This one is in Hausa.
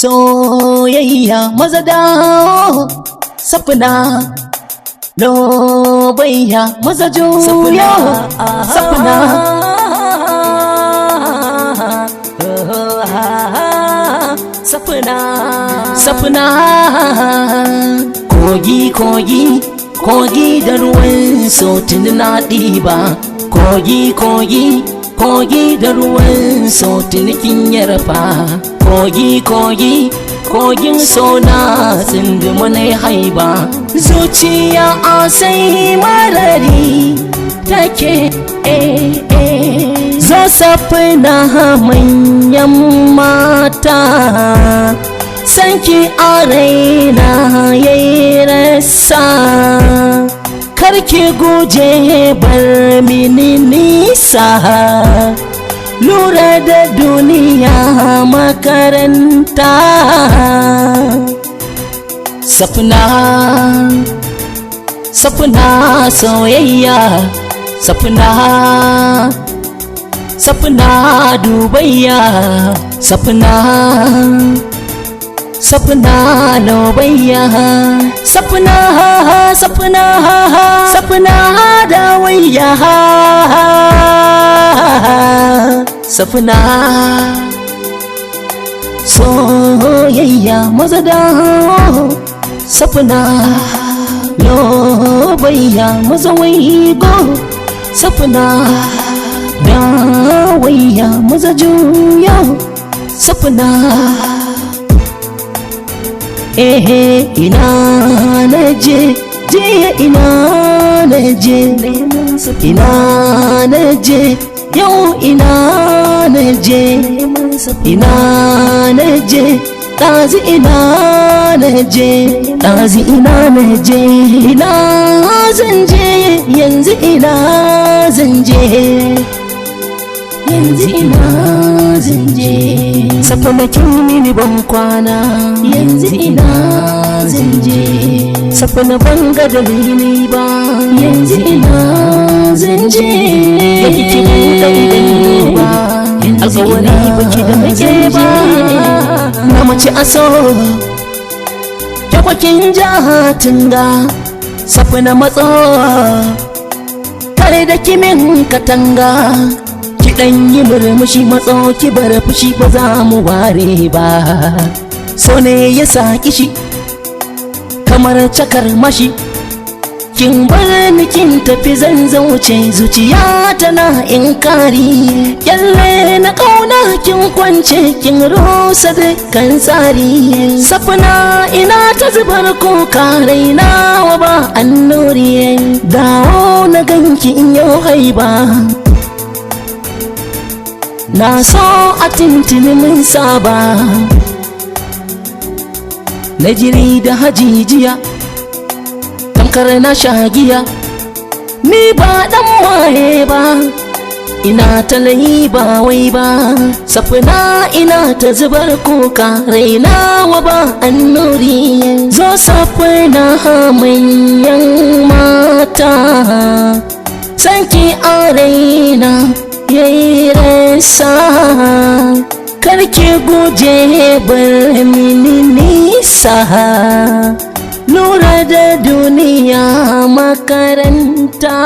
soyayya maza dawo safna lobayya maza juyo safna safna kogi da ruwan sautin na ɗiba kogi da ruwan sautin kin yarfa kogin so na tsindima na haiba zuciya a sai marari take zo safna manyan mata sanki a raina yayi rasa karki guje bar mini nisa lura da duniya makaranta safna soyayya safna dubayya safna lobayya safna dawayya safna soyayya maza dawo safna lobayya maza waigo safna dawayya maza juyo safna ina naje ina naje yau ina naje ɗazi ina naje ina zanje yanzu ina zanje safna kin mini ban kwana yanzu ina zanje safna ban ga dalili ba yanzu ina zanje da kike buɗe idan ba alƙawari baki da nake ba na mace aso jakwakin jahatinga safna matso kare da kimin katanga dan yi murmushi matso ki bar fushi ba za mu ware ba so ne ya saki shi kamar cakar mashi kin bar ni kin tafi zan zauce zuciya tana inkari kyalle na kauna kin kwance kin rusa dukkan tsari safna ina ta zubar kuka raina wa ba annuri dawo na ganki in yau haiba na so a tintini mun saba na jiri da hajijiya tamkar na shagiya ni ba dan waye ba ina ta layi ba wai ba safna ina ta zubar kuka raina wa ba annuri zo safna manyan mata sanki a raina yayi rasa karki guje bar mini nisa lura da duniya makaranta